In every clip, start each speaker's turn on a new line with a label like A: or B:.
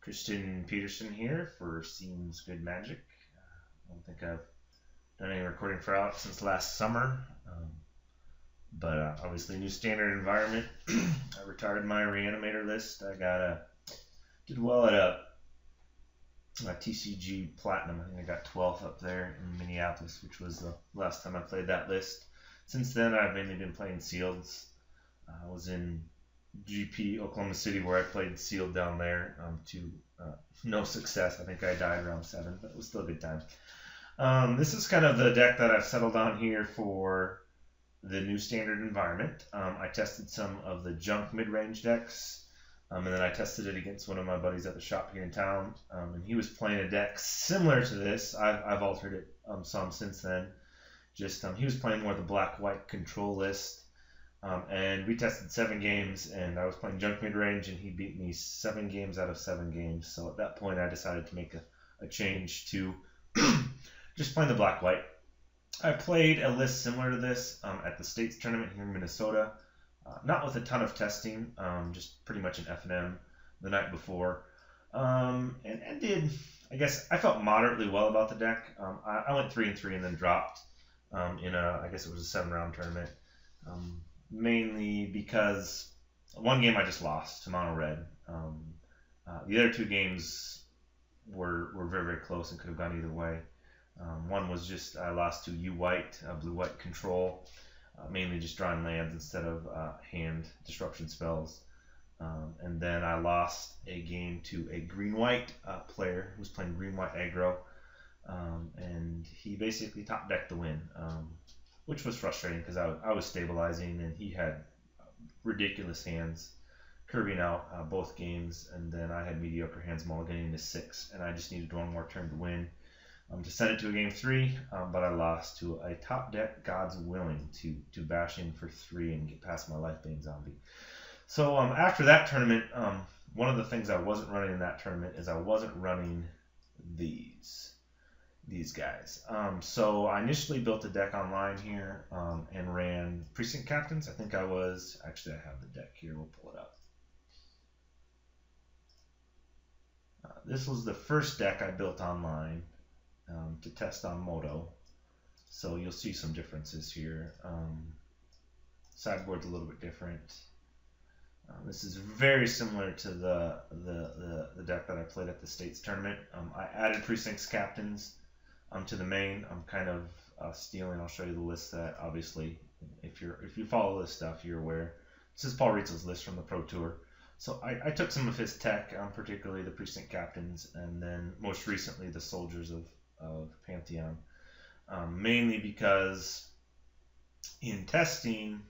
A: Tristan Peterson here for SeemsGoodMagic. I don't think I've done any recording for Alex since last summer, but obviously new standard environment. I retired my reanimator list. Did well at a TCG Platinum. I think I got 12th up there in Minneapolis, which was the last time I played that list. Since then, I've mainly been playing sealeds. I was in GP Oklahoma City where I played sealed down there to no success. I think I died round 7, but it was still a good time. This is kind of the deck that I've settled on here for the new standard environment. I tested some of the junk mid-range decks, and then I tested it against one of my buddies at the shop here in town, and he was playing a deck similar to this. I've altered it some since then. He was playing more the black-white control list. And we tested 7 games, and I was playing junk mid-range, and he beat me 7 games out of 7 games. So at that point, I decided to make a change to just playing the black-white. I played a list similar to this at the States tournament here in Minnesota. Not with a ton of testing, just pretty much an F&M the night before. And I felt moderately well about the deck. I went 3-3 and then dropped I guess it was a 7-round tournament. Mainly because one game I just lost to mono red. The other 2 games were very, very close and could have gone either way. One was just I lost to white, blue-white control, mainly just drawing lands instead of hand disruption spells. And then I lost a game to a green-white player who was playing green-white aggro, and he basically top-decked the win. Which was frustrating because I was stabilizing and he had ridiculous hands curving out both games, and then I had mediocre hands mulliganing to 6, and I just needed one more turn to win to send it to a game 3, but I lost to a top deck God's Willing to bash in for 3 and get past my Lifebane Zombie. So after that tournament, one of the things I wasn't running in that tournament is I wasn't running these guys. So I initially built a deck online here and ran Precinct Captains. Actually I have the deck here. We'll pull it up. This was the first deck I built online to test on Moto. So you'll see some differences here. Sideboard's a little bit different. This is very similar to the deck that I played at the States tournament. I added Precincts Captains to the main. I'm kind of stealing. I'll show you the list that obviously, if you follow this stuff, you're aware. This is Paul Rizzo's list from the Pro Tour. So I took some of his tech, particularly the Precinct Captains, and then most recently the Soldiers of Pantheon, mainly because in testing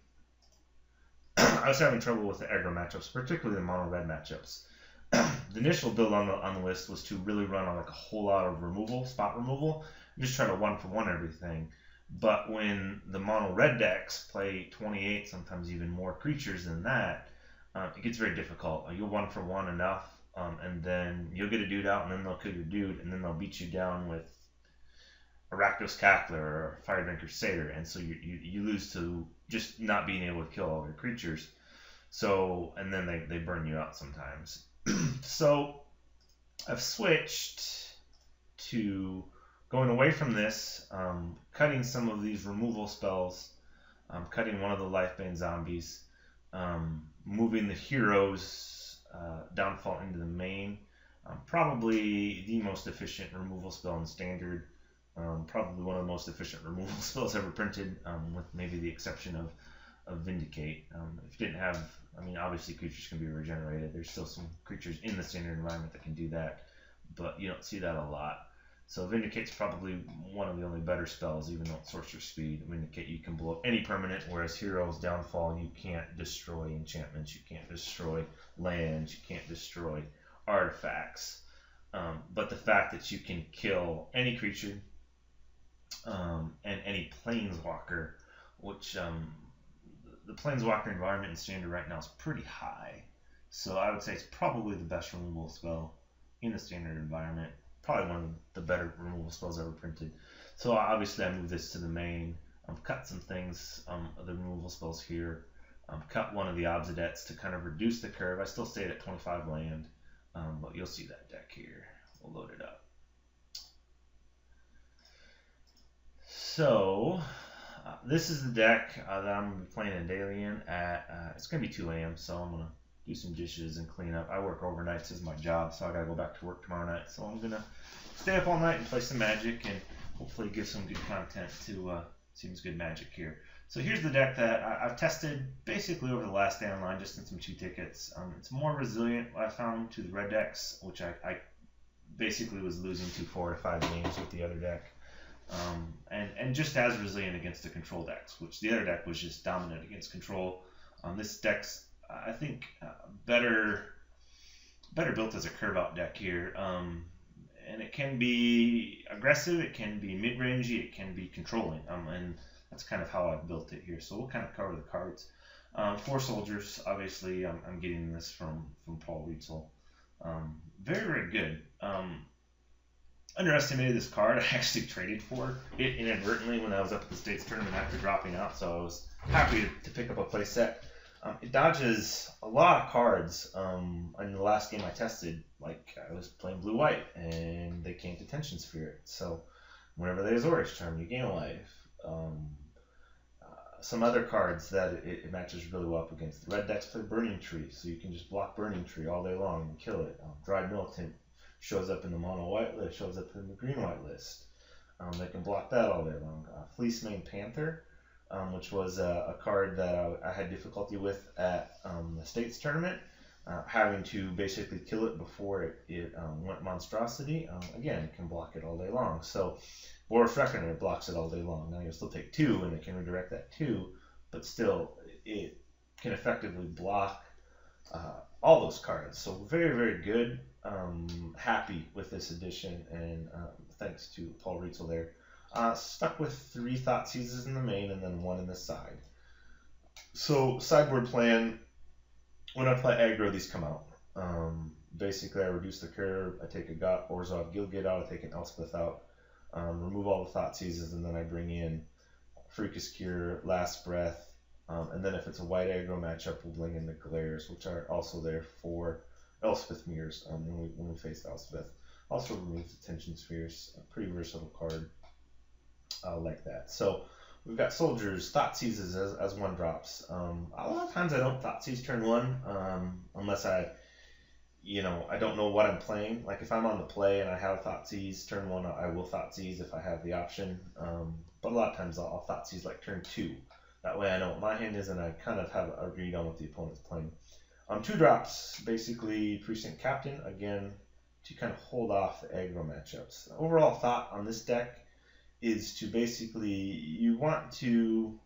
A: I was having trouble with the aggro matchups, particularly the mono red matchups. The initial build on the list was to really run on like a whole lot of spot removal, and just try to 1-for-1 everything. But when the mono red decks play 28, sometimes even more creatures than that, it gets very difficult. You'll 1-for-1 enough, and then you'll get a dude out, and then they'll kill your dude, and then they'll beat you down with a Rakdos Cackler or a Firedrinker Satyr, and so you lose to just not being able to kill all your creatures. So, and then they burn you out sometimes. So I've switched to going away from this, cutting some of these removal spells, cutting one of the Lifebane Zombies, moving the heroes downfall into the main. Probably the most efficient removal spell in Standard. Probably one of the most efficient removal spells ever printed, with maybe the exception of Vindicate. If you didn't have, obviously creatures can be regenerated. There's still some creatures in the standard environment that can do that, but you don't see that a lot. So Vindicate's probably one of the only better spells, even though it's Sorcerer Speed. Vindicate, you can blow up any permanent, whereas Heroes Downfall, you can't destroy enchantments, you can't destroy lands, you can't destroy artifacts. But the fact that you can kill any creature and any Planeswalker, which the Planeswalker environment in Standard right now is pretty high. So I would say it's probably the best removal spell in the Standard environment. Probably one of the better removal spells ever printed. So obviously I moved this to the main. Cut some things, the removal spells here. Cut one of the Obsidettes to kind of reduce the curve. I still stayed at 25 land. But you'll see that deck here. We'll load it up. So this is the deck that I'm going to be playing in daily in at, it's going to be 2 a.m. So I'm going to do some dishes and clean up. I work overnights as my job, so I got to go back to work tomorrow night. So I'm going to stay up all night and play some Magic and hopefully give some good content to SeemsGoodMagic here. So here's the deck that I've tested basically over the last day online, just in some 2 tickets. It's more resilient, I found, to the red decks, which I basically was losing to 4 to 5 games with the other deck. And just as resilient against the control decks, which the other deck was just dominant against control. This deck's, I think, better built as a curve out deck here. And it can be aggressive, it can be mid-rangey, it can be controlling. And that's kind of how I've built it here. So we'll kind of cover the cards. 4 soldiers, obviously, I'm getting this from Paul Rietzel. Very, very good. Underestimated this card. I actually traded for it inadvertently when I was up at the States tournament after dropping out, so I was happy to pick up a play set. It dodges a lot of cards. In the last game I tested, like I was playing blue-white, and they came to Tension Spirit. So whenever they Azorius Charm, you gain a life. Some other cards that it matches really well up against. The red decks play Burning Tree, so you can just block Burning Tree all day long and kill it. Dried Militant shows up in the mono white list, shows up in the green white list. They can block that all day long. Fleece Mane Panther, which was a card that I had difficulty with at the States tournament, having to basically kill it before it went Monstrosity. Again, it can block it all day long. So Boris Reckoner blocks it all day long. Now you'll still take 2, and it can redirect that 2, but still it can effectively block all those cards. So very, very good. Happy with this edition, and thanks to Paul Rietzel there. Stuck with 3 Thought Seizes in the main and then 1 in the side. So sideboard plan, when I play aggro, these come out. Basically, I reduce the curve, I take a Orzhov Gilgit out, I take an Elspeth out, remove all the Thought Seizes, and then I bring in Freakish Cure, Last Breath, and then if it's a white aggro matchup, we'll bring in the Glares, which are also there for Elspeth Mirrors when we face Elspeth. Also removes the Tension Spheres, a pretty versatile card like that. So we've got soldiers, Thought Seizes as 1 drops. A lot of times I don't Thought Seize turn 1 unless I don't know what I'm playing. Like if I'm on the play and I have Thought Seize turn 1, I will Thought Seize if I have the option. But a lot of times I'll Thought Seize like turn 2. That way I know what my hand is and I kind of have a read on what the opponent's playing. 2 drops, basically Precinct Captain, again, to kind of hold off the aggro matchups. The overall thought on this deck is to basically, you want to,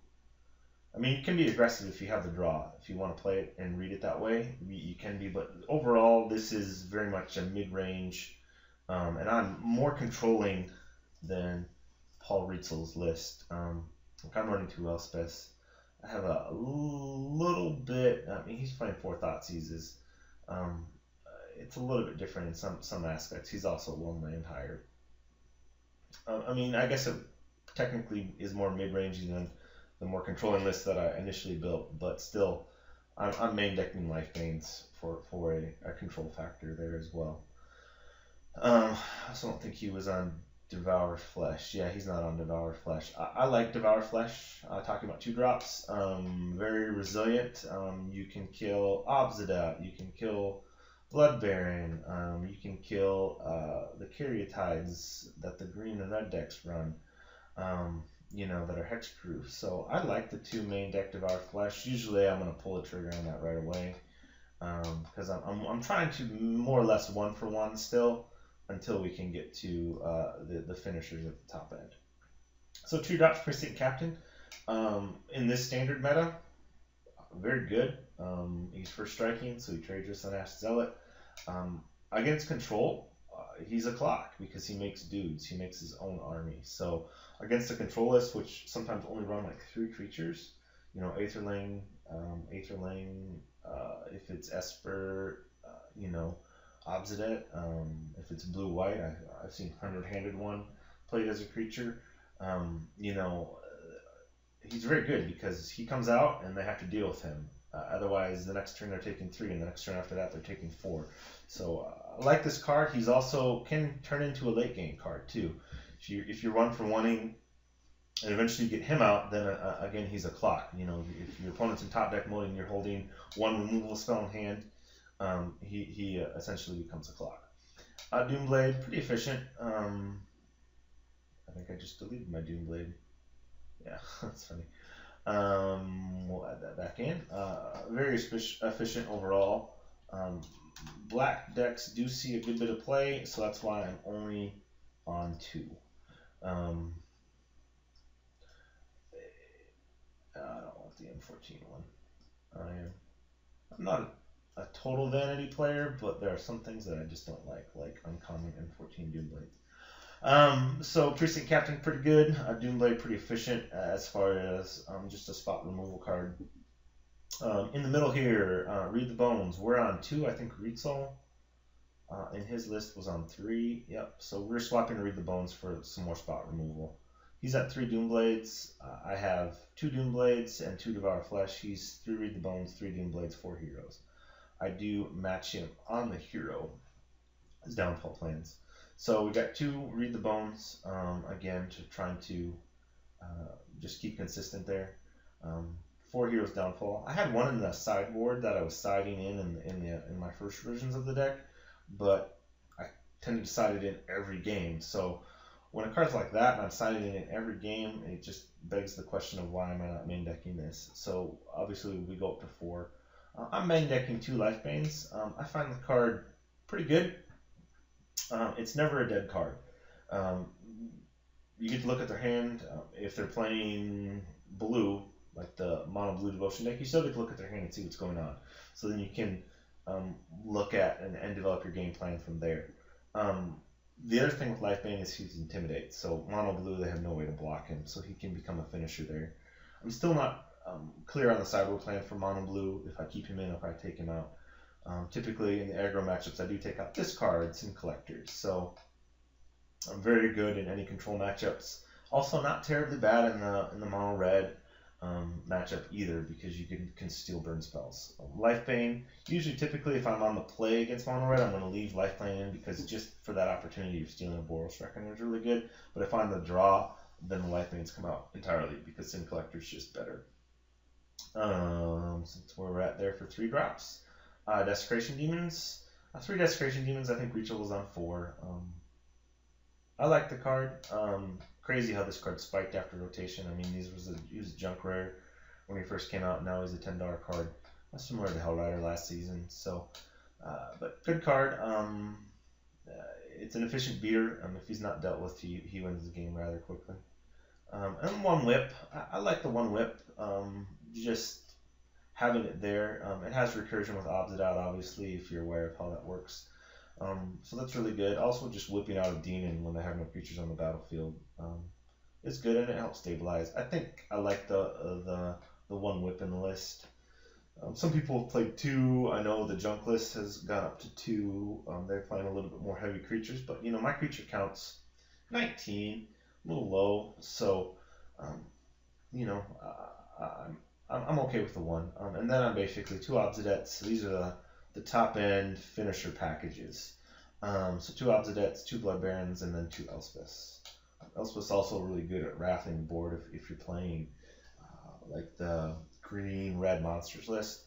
A: you can be aggressive if you have the draw. If you want to play it and read it that way, you can be, but overall, this is very much a mid-range, and I'm more controlling than Paul Rietzel's list. I'm running 2 Elspeths. I have a little bit, he's playing 4 Thought Seizes. It's a little bit different in some aspects. He's also 1 land higher. I guess it technically is more mid-rangey than the more controlling list that I initially built, but still, I'm main decking Life Banes for a control factor there as well. I also don't think he was on Devour Flesh. Yeah, he's not on Devour Flesh. I like Devour Flesh. Talking about 2 drops. Very resilient. You can kill Obsidat. You can kill Blood Baron. You can kill the Caryatides that the green and red decks run. That are hexproof. So I like the 2 main deck Devour Flesh. Usually I'm going to pull the trigger on that right away. Because I'm trying to more or less 1-for-1 still, until we can get to the finishers at the top end. So 2 drops Precinct Captain. In this standard meta, very good. He's first striking, so he trades with an Ash Zealot. Against control, he's a clock because he makes dudes. He makes his own army. So against the control list, which sometimes only run like 3 creatures, Aetherlane, if it's Esper, Obsidat, if it's blue-white, I've seen 100-handed one played as a creature. He's very good because he comes out and they have to deal with him. Otherwise, the next turn they're taking 3, and the next turn after that they're taking 4. So I like this card. He's also can turn into a late game card too. If you run for wanting and eventually you get him out, then again he's a clock. You know, if your opponent's in top deck mode and you're holding one removal spell in hand, he essentially becomes a clock. Doomblade, pretty efficient. I think I just deleted my Doomblade. Yeah, that's funny. We'll add that back in. Very efficient overall. Black decks do see a good bit of play, so that's why I'm only on 2. I don't want the M14 one. I'm not a total vanity player, but there are some things that I just don't like uncommon M14 Doomblades. So Precinct Captain pretty good. Doomblade pretty efficient as far as just a spot removal card. In the middle here, Read the Bones. We're on 2. I think Rietzl in his list was on 3. Yep. So we're swapping Read the Bones for some more spot removal. He's at 3 Doomblades. I have 2 Doomblades and 2 Devour Flesh. He's 3 Read the Bones, 3 Doomblades, 4 heroes. I do match him on the hero, his downfall plans. So we got 2 Read the Bones, again, to trying to just keep consistent there. 4 heroes downfall. I had one in the sideboard that I was siding in my first versions of the deck, but I tended to side it in every game. So when a card's like that and I'm siding it in every game, it just begs the question of why am I not main decking this? So obviously we go up to 4. I'm main decking 2 Life Banes. I find the card pretty good. It's never a dead card. You get to look at their hand. If they're playing blue, like the mono blue devotion deck, you still get to look at their hand and see what's going on. So then you can look at and develop your game plan from there. The other thing with Lifebane is he's Intimidate. So mono blue, they have no way to block him, so he can become a finisher there. I'm still not clear on the sideboard plan for mono blue, if I keep him in, if I take him out. Typically in the aggro matchups, I do take out this card, Sin Collectors. So I'm very good in any control matchups. Also not terribly bad in the mono red matchup either, because you can steal burn spells. Lifebane, usually typically if I'm on the play against mono red, I'm going to leave Lifebane in because just for that opportunity of stealing a Boros Reckoner is really good. But if I'm the draw, then the Lifebanes come out entirely because Sin Collector's just better. Since we're at there for 3 drops. Desecration Demons. 3 Desecration Demons, I think Rachel was on 4. I like the card. Crazy how this card spiked after rotation. I mean, he was a junk rare when he first came out. Now he's a $10 card. Similar to Hellrider last season. So, but good card. It's an efficient beater. If he's not dealt with, he wins the game rather quickly. And 1 whip. I like the 1 whip. Just having it there. It has recursion with Obs Out, obviously, if you're aware of how that works. So that's really good. Also, just whipping out a demon when they have no creatures on the battlefield is good, and it helps stabilize. I think I like the 1 whip in the list. Some people have played 2. I know the junk list has gone up to 2. They're playing a little bit more heavy creatures, but my creature count's 19, a little low. So I'm okay with the 1. And then I'm basically 2 Obsidettes. These are the top end finisher packages. So 2 Obsidettes, 2 Blood Barons, and then 2 Elspeths. Elspeth's also really good at raffling the board if you're playing like the green-red monsters list.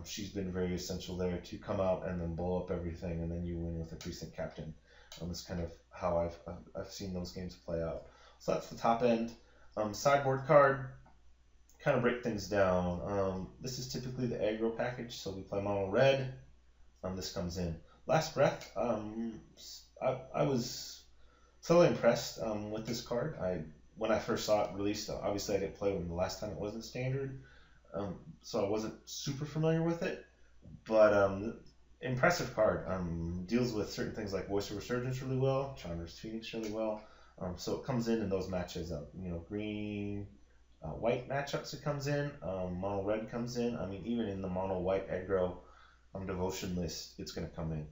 A: She's been very essential there to come out and then blow up everything, and then you win with a Precinct Captain. That's kind of how I've seen those games play out. So that's the top end. Sideboard card, kind of break things down. This is typically the aggro package, so we play mono red. This comes in. Last Breath, I was totally impressed with this card. When I first saw it released, obviously I didn't play when the last time it wasn't standard, so I wasn't super familiar with it, but impressive card. Deals with certain things like Voice of Resurgence really well, Chandra's Phoenix really well, so it comes in those matches up, green, white matchups it comes in, mono red comes in. I mean, even in the mono white aggro devotion list, it's going to come in.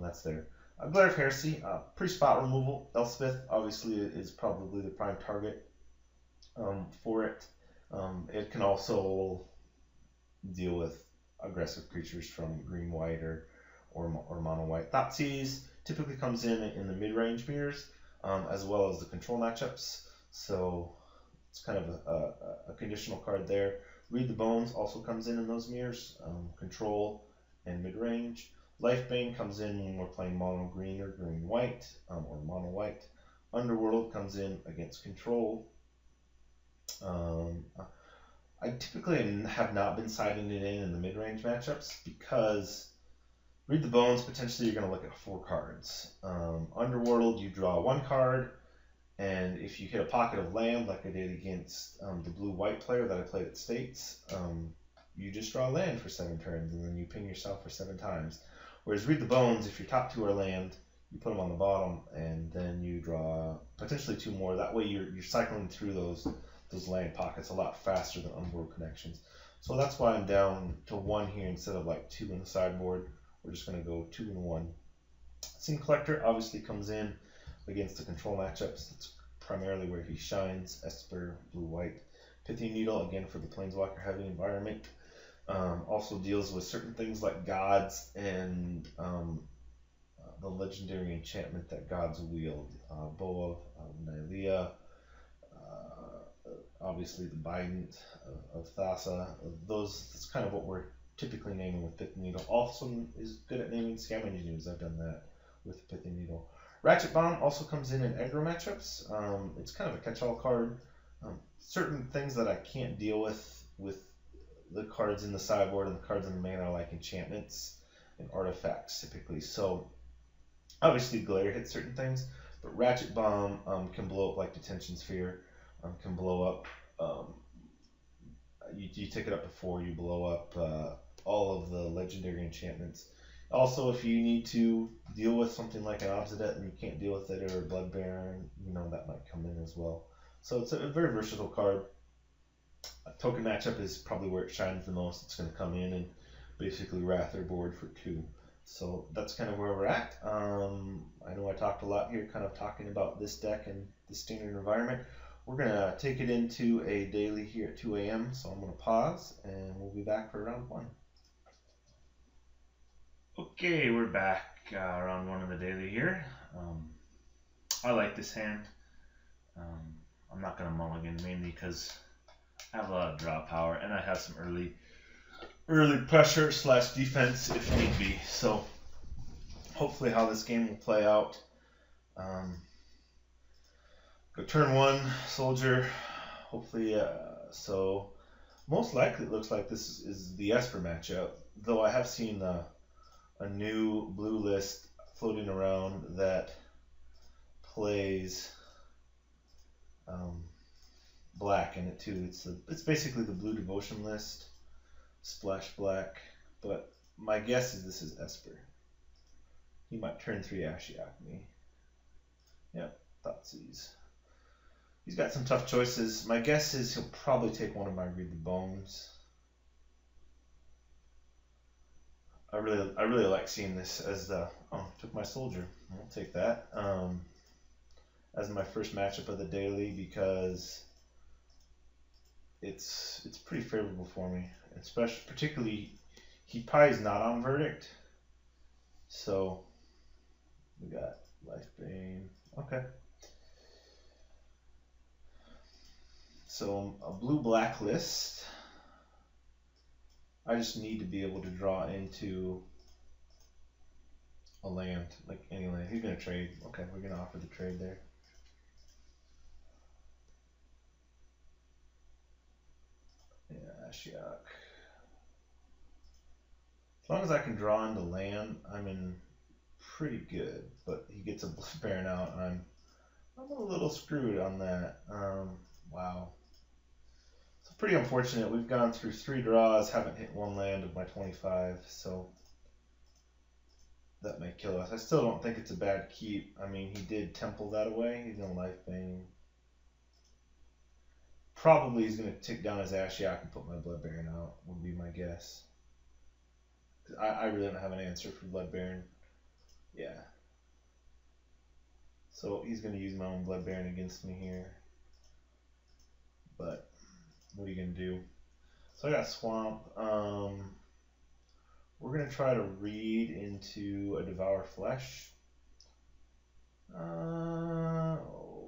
A: That's there. Glare of Heresy, pre-spot removal. Elspeth obviously is probably the prime target for it. It can also deal with aggressive creatures from green white or mono white. Thoughtseize typically comes in the mid-range mirrors, as well as the control matchups. So it's kind of a conditional card there. Read the Bones also comes in those mirrors, control and mid-range. Lifebane comes in when we're playing mono green or green white, or mono white. Underworld comes in against control. I typically have not been siding it in the mid-range matchups because Read the Bones, potentially you're going to look at 4 cards. Underworld, you draw 1 card, and if you hit a pocket of land like I did against the blue-white player that I played at States, you just draw land for 7 turns, and then you ping yourself for 7 times. Whereas Read the Bones, if your top 2 are land, you put them on the bottom, and then you draw potentially 2 more. That way you're cycling through those land pockets a lot faster than Underworld Connections. So that's why I'm down to 1 here instead of like 2 in the sideboard. We're just going to go 2 and 1. Seam Collector obviously comes in against the control matchups. That's primarily where he shines. Esper, blue-white. Pithy Needle, again for the Planeswalker heavy environment. Also deals with certain things like gods and the legendary enchantment that gods wield. Boa of Nylea. Obviously the Bident of Thassa. That's kind of what we're typically naming with Pithy Needle. Also is good at naming Scam Engineers. I've done that with Pithy Needle. Ratchet Bomb also comes in aggro matchups. It's kind of a catch-all card. Certain things that I can't deal with the cards in the sideboard and the cards in the main are like enchantments and artifacts typically. So obviously Glare hits certain things, but Ratchet Bomb can blow up like Detention Sphere, can blow up. You take it up to 4, you blow up all of the legendary enchantments. Also, if you need to deal with something like an Obsidet and you can't deal with it, or a Blood Baron, that might come in as well. So it's a very versatile card. A token matchup is probably where it shines the most. It's going to come in and basically wrath their board for 2. So that's kind of where we're at. I know I talked a lot here, kind of talking about this deck and the standard environment. We're going to take it into a daily here at 2 a.m. So I'm going to pause and we'll be back for round 1. Okay, we're back, round 1 of the daily here. I like this hand. I'm not going to mulligan mainly because I have a lot of draw power and I have some early pressure / defense if need be. So hopefully how this game will play out. Go turn 1, Soldier. Hopefully, so most likely it looks like this is the Esper matchup, though I have seen a new blue list floating around that plays black in it too. It's basically the blue devotion list, splash black, but my guess is this is Esper. He might turn 3 Ashiok me. Yep, Thoughtseize. He's got some tough choices. My guess is he'll probably take one of my Read the Bones. I really like seeing this as the took my Soldier. I'll take that as my first matchup of the daily because it's pretty favorable for me, especially particularly he probably is not on Verdict, so we got Lifebane. Okay. So a blue-black list. I just need to be able to draw into a land, like any land. He's going to trade. Okay, we're going to offer the trade there. Yeah, Ashiok. As long as I can draw into land, I'm in pretty good. But he gets a Blood Baron out, and I'm a little screwed on that. Wow. Pretty unfortunate. We've gone through 3 draws, haven't hit 1 land of my 25, so that may kill us. I still don't think it's a bad keep. I mean, he did temple that away. He's going to Lifebane. Probably he's going to take down his Ashiok and put my Blood Baron out, would be my guess. I really don't have an answer for Blood Baron. Yeah. So he's going to use my own Blood Baron against me here. But what are you going to do? So I got Swamp. We're gonna try to read into a Devour Flesh.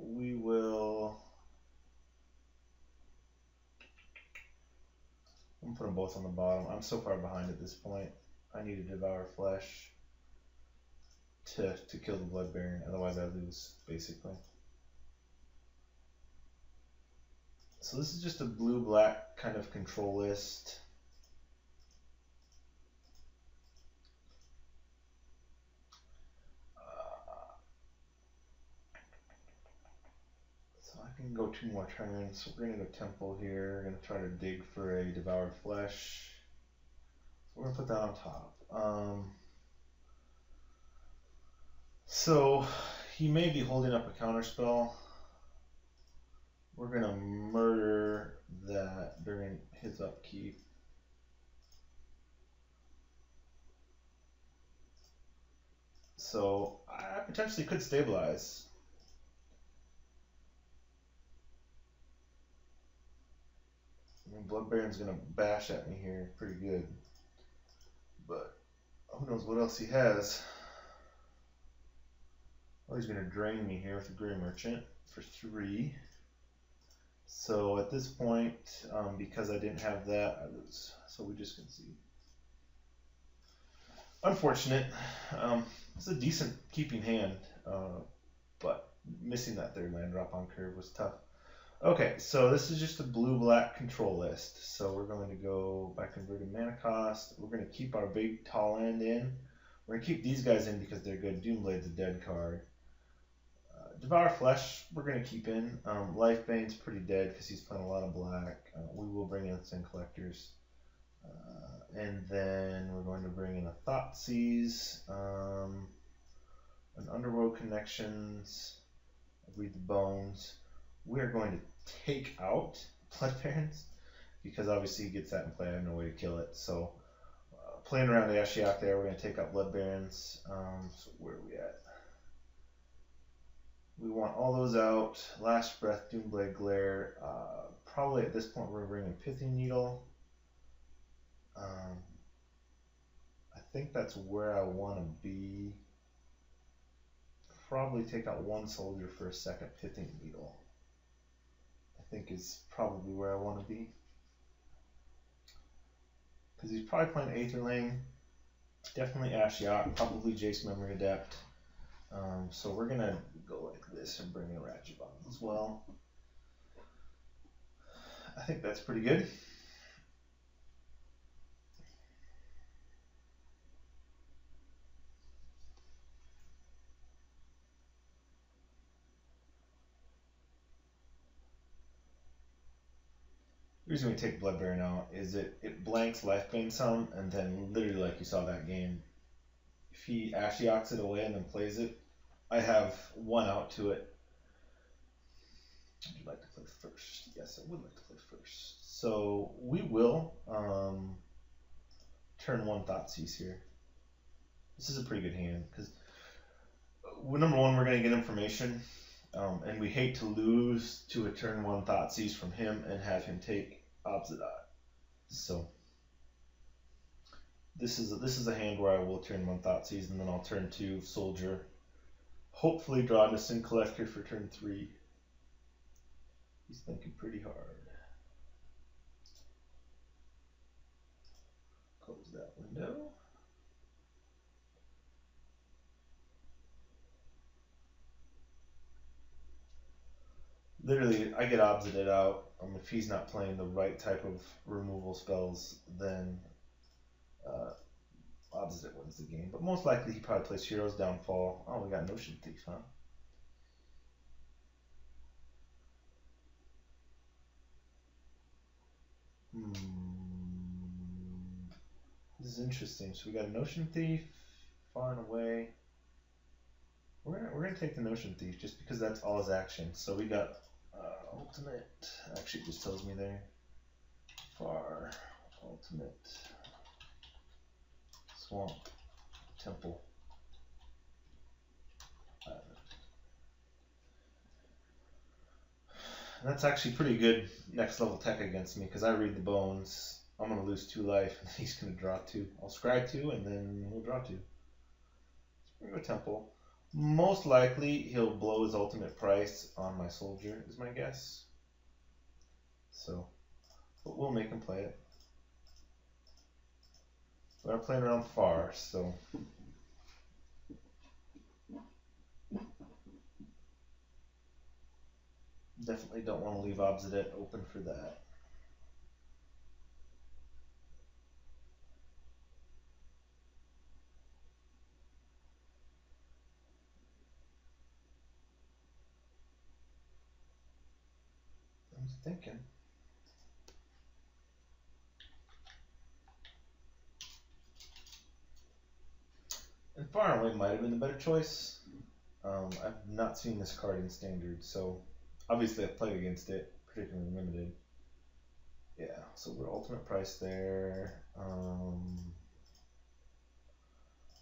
A: We will. I'm gonna put them both on the bottom. I'm so far behind at this point. I need to Devour Flesh to kill the Blood Baron, otherwise I lose, basically. So this is just a blue-black kind of control list. So I can go 2 more turns. So we're gonna go Temple here. We're gonna try to dig for a Devoured Flesh. So we're gonna put that on top. So he may be holding up a counterspell. We're gonna murder that during his upkeep. So I potentially could stabilize. I mean, Blood Baron's gonna bash at me here pretty good, but who knows what else he has. Oh, he's gonna drain me here with a Grey Merchant for 3. So at this point, because I didn't have that, I lose. So we just concede. Unfortunate. It's a decent keeping hand, but missing that 3rd land drop on curve was tough. Okay, so this is just a blue-black control list. So we're going to go by converted mana cost. We're going to keep our big tall land in. We're going to keep these guys in because they're good. Doomblade's a dead card. Devour Flesh, we're going to keep in. Lifebane's pretty dead because he's playing a lot of black. We will bring in Sin Collectors. And then we're going to bring in a Thoughtseize, an Underworld Connections, Read the Bones. We are going to take out Blood Barons because obviously he gets that in play. I have no way to kill it. So playing around Ashiok there, we're going to take out Blood Barons. So where are we at? We want all those out. Last Breath, Doomblade Glare. Probably at this point we're bringing Pithing Needle. I think that's where I want to be. Probably take out 1 soldier for a 2nd Pithing Needle. I think is probably where I want to be. Because he's probably playing Aetherling. Definitely Ashiok. Probably Jace Memory Adept. So we're going to go like this and bring in Ratchet Bomb as well. I think that's pretty good. The reason we take Blood Baron out is it blanks Lifebane some, and then literally like you saw that game, if he Ashioks it away and then plays it, I have 1 out to it. Would you like to play first? Yes, I would like to play first. So we will turn 1 Thoughtseize here. This is a pretty good hand because number 1, we're going to get information, and we hate to lose to a turn 1 Thoughtseize from him and have him take opposite eye. So this is a hand where I will turn 1 Thoughtseize and then I'll turn 2 Soldier. Hopefully draw into Sin Collector for turn 3. He's thinking pretty hard. Close that window. Literally, I get opposited out. If he's not playing the right type of removal spells, then opposite wins the game. But most likely he probably plays Hero's Downfall. Oh, we got Notion Thief, huh? This is interesting. So we got a Notion Thief, far and away. We're gonna take the Notion Thief just because that's all his action. So we got ultimate. Actually, it just tells me there. Far, ultimate, swamp, temple, island. That's actually pretty good next level tech against me because I read the bones. I'm gonna lose 2 life, and he's gonna draw 2. I'll scry 2, and then he'll draw 2. Spring of Temple. Most likely he'll blow his ultimate price on my soldier, is my guess. So, but we'll make him play it. We are playing around far, so. Definitely don't want to leave Obsidet open for that. I'm thinking. And Far and Away might have been the better choice. I've not seen this card in Standard, so obviously I've played against it, particularly limited. Yeah, so we're ultimate price there.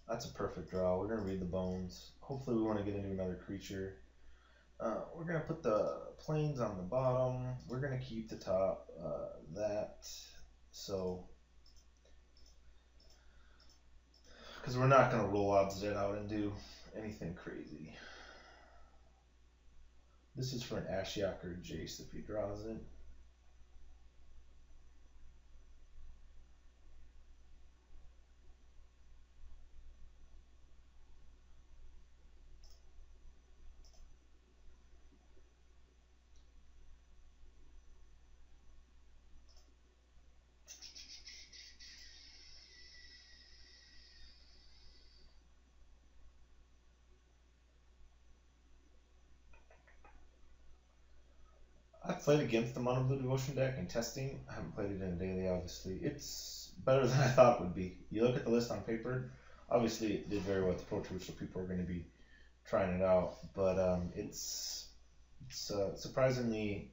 A: That's a perfect draw. We're going to read the bones. Hopefully we want to get into another creature. We're going to put the plains on the bottom. We're going to keep the top. That. So, because we're not going to roll Obsidet out and do anything crazy. This is for an Ashiok or Jace if he draws it. I've played against the Mono Blue Devotion deck in testing. I haven't played it in a daily, obviously. It's better than I thought it would be. You look at the list on paper, obviously it did very well at the Pro Tour, so people are going to be trying it out. But it's surprisingly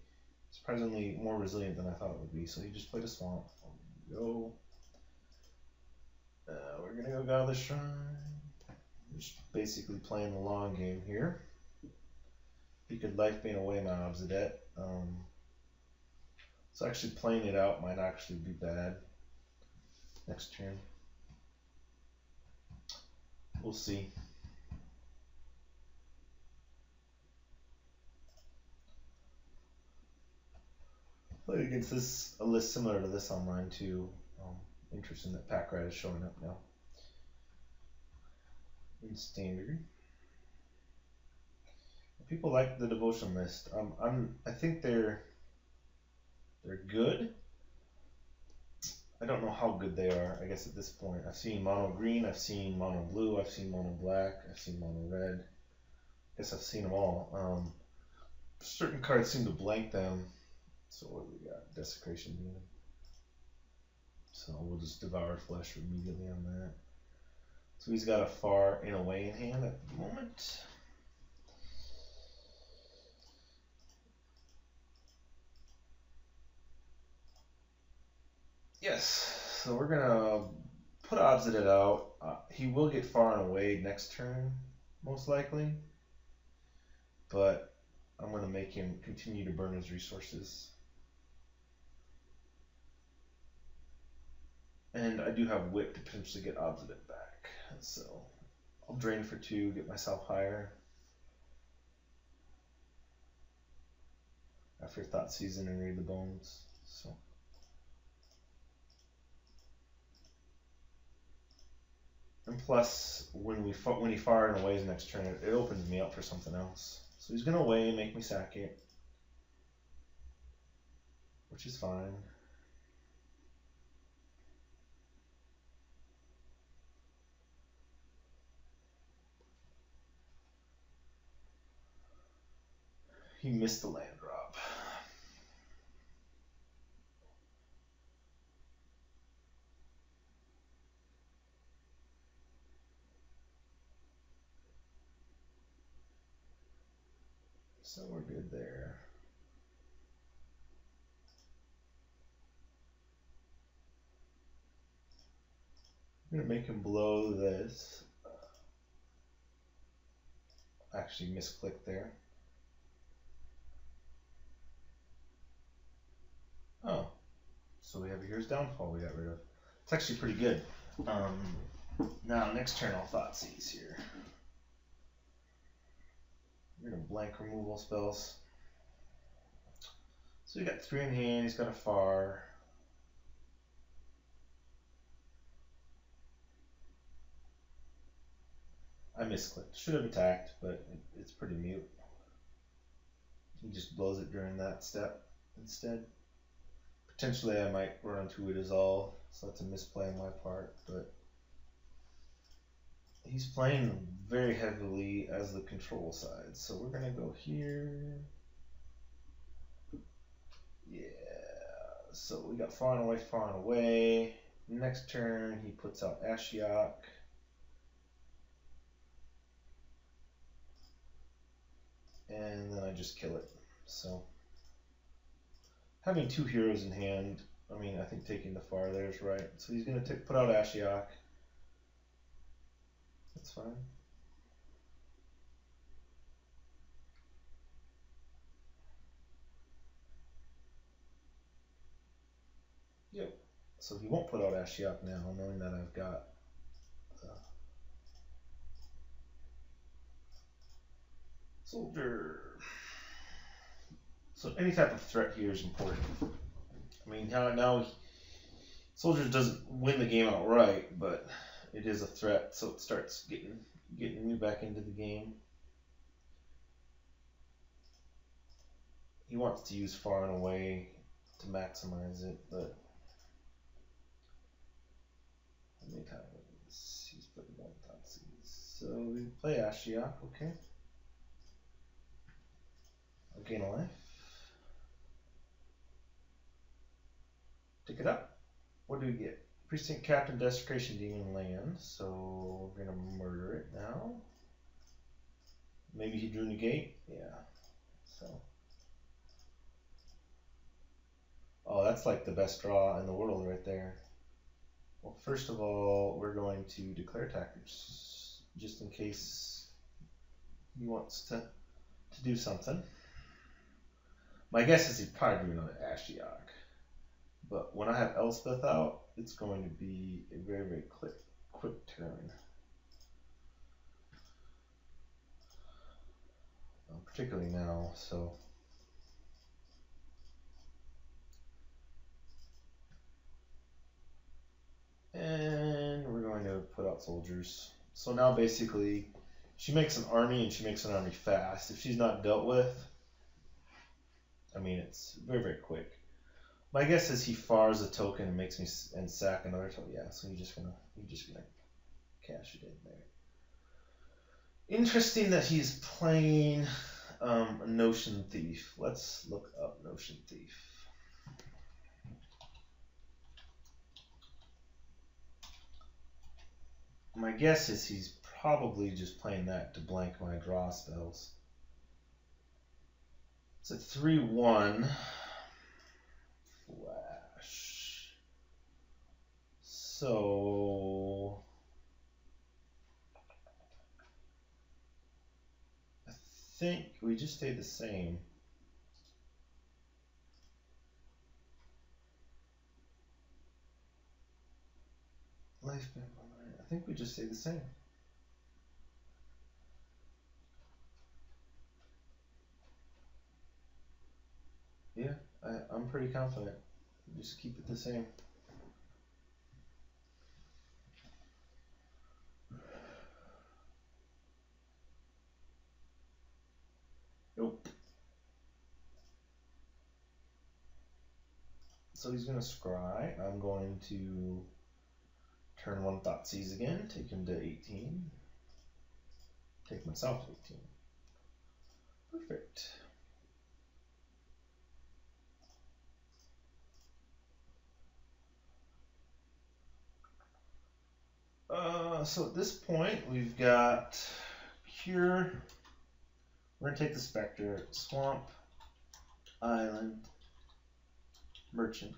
A: more resilient than I thought it would be. So you just played a Swamp. Go. We're going to go Godless Shrine. Just basically playing the long game here. He could Life Bane away my Obsidet. So actually playing it out might actually be bad next turn. We'll see. Played against this a list similar to this online too. Interesting that Pack Rat is showing up now in Standard. People like the Devotion list. I think they're good. I don't know how good they are, I guess at this point. I've seen Mono Green, I've seen Mono Blue, I've seen Mono Black, I've seen Mono Red. I guess I've seen them all. Certain cards seem to blank them. So what do we got? Desecration Demon. So we'll just Devour Flesh immediately on that. So he's got a Far and Away in hand at the moment. Yes, so we're gonna put Obsidet out. He will get Far and Away next turn, most likely. But I'm gonna make him continue to burn his resources. And I do have Whip to potentially get Obsidet back. So I'll drain for 2, get myself higher. After Thought Season and Read the Bones. So. And plus, when he Far and Aways next turn, it opens me up for something else. So he's gonna away and make me sack it, which is fine. He missed the land drop. So we're good there. I'm gonna make him blow this. Actually misclick there. So we have a Here's Downfall we got rid of. It's actually pretty good. Now, next turn I'll Thoughtseize here. We're going to blank removal spells. So we got 3 in hand, he's got a Far. I misclicked. Should have attacked, but it's pretty mute. He just blows it during that step instead. Potentially I might run into a Dissolve, so that's a misplay on my part, but he's playing very heavily as the control side. So we're going to go here. Yeah, so we got Far and Away, Far and Away. Next turn he puts out Ashiok. And then I just kill it. So having 2 heroes in hand, I mean, I think taking the Far there is right. So he's going to put out Ashiok. That's fine. Yep. So he won't put out Ashiok now, knowing that I've got Soldier. So any type of threat here is important. I mean, now Soldier doesn't win the game outright, but it is a threat, so it starts getting me back into the game. He wants to use Far and Away to maximize it, but how many times he's put 1 Thoughtseize. So we play Ashiok, okay. I'll gain a life. Pick it up. What do we get? Precinct Captain, Desecration Demon land, so we're gonna murder it now. Maybe he drew Negate? Yeah. So. Oh, that's like the best draw in the world right there. Well, first of all, we're going to declare attackers, just in case he wants to do something. My guess is he'd probably do another Ashiok. But when I have Elspeth out, it's going to be a very, very quick turn. Particularly now, so. And we're going to put out soldiers. So now basically, she makes an army and she makes an army fast. If she's not dealt with, I mean, it's very, very quick. My guess is he fars a token and makes me and sack another token. Yeah, so you're just gonna cash it in there. Interesting that he's playing a Notion Thief. Let's look up Notion Thief. My guess is he's probably just playing that to blank my draw spells. It's a 3/1 flash. So I think we just stayed the same. Life band. I think we just stayed the same. Yeah, I'm pretty confident. Just keep it the same. Nope. So he's going to scry. I'm going to turn 1 Thoughtseize again, take him to 18. Take myself to 18. Perfect. So at this point, we've got Cure. We're going to take the Spectre, Swamp, Island, Merchant,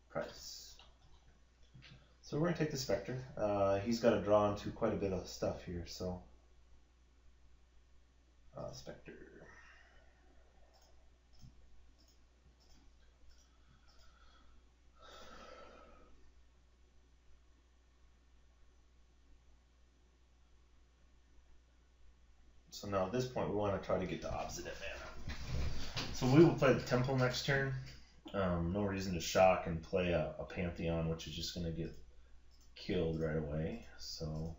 A: Price. So we're going to take the Spectre. He's got to draw into quite a bit of stuff here, so Spectre. So now at this point we want to try to get to opposite mana. So we will play the Temple next turn. No reason to shock and play a Pantheon, which is just going to get killed right away. So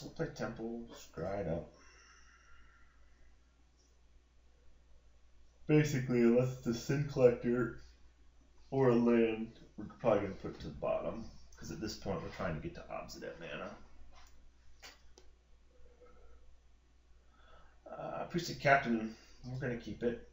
A: we'll play Temple, scry it up. Basically, unless it's a Sin Collector or a land, we're probably going to put it to the bottom. Because at this point, we're trying to get to opposite mana. Priestess Captain, we're going to keep it.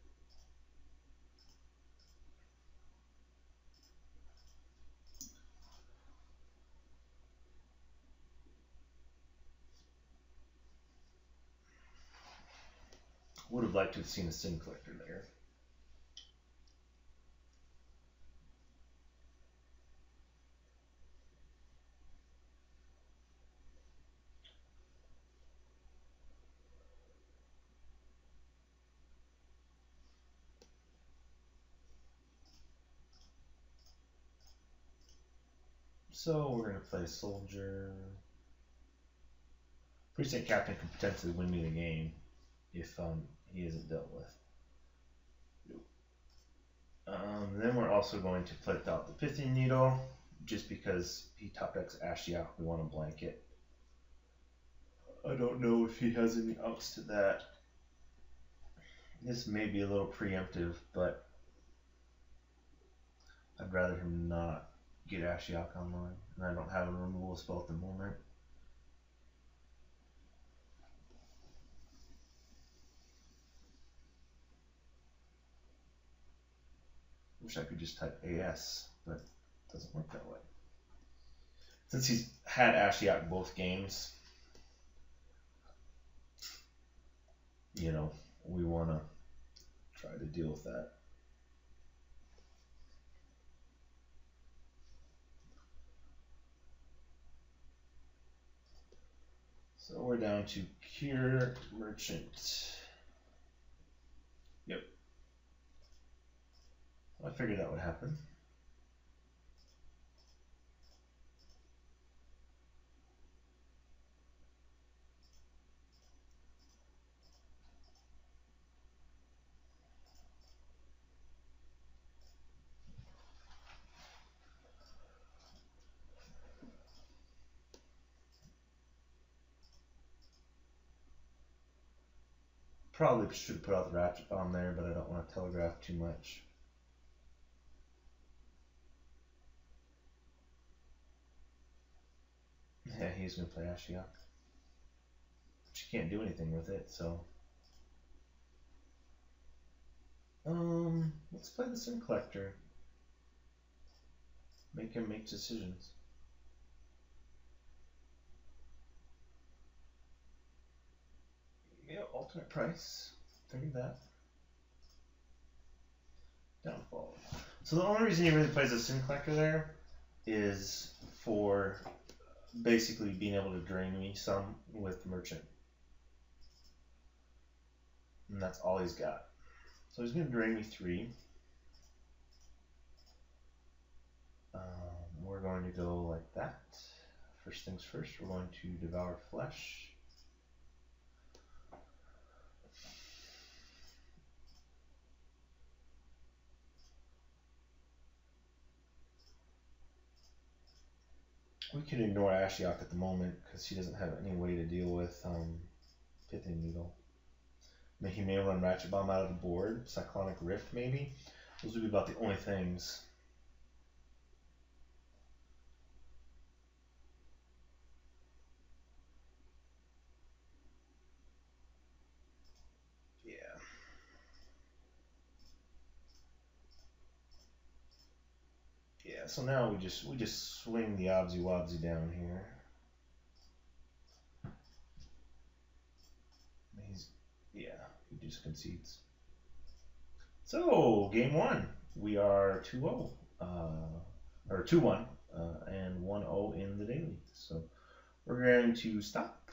A: Would have liked to have seen a Sin Collector there. So we're going to play Soldier. Precinct Captain can potentially win me the game if he isn't dealt with. Then we're also going to put out the Pithing Needle, just because he top decks Ashiok, we want to blanket. I don't know if he has any outs to that. This may be a little preemptive, but I'd rather him not get Ashiok online, and I don't have a removal spell at the moment. Wish I could just type AS, but it doesn't work that way. Since he's had Ashiok both games, you know, we want to try to deal with that. So we're down to Cure Merchant. Yep. I figured that would happen. Probably should put out the Ratchet Bomb there, but I don't want to telegraph too much. Yeah, he's going to play Ashiok. She can't do anything with it, so. Let's play the Sin Collector. Make him make decisions. Yeah, alternate price. Figured that. Downfall. So the only reason he really plays a Sin Collector there is for basically being able to drain me some with Merchant. And that's all he's got. So he's going to drain me 3. We're going to go like that. First things first, we're going to Devour Flesh. We can ignore Ashiok at the moment because he doesn't have any way to deal with Pithing Needle. He may run Ratchet Bomb out of the board, Cyclonic Rift maybe. Those would be about the only things. Yeah. Yeah, so now we just swing the Obsy Wobsy down here. He just concedes. So, game 1. We are 2-0. Or 2-1. And 1-0 in the daily. So, we're going to stop.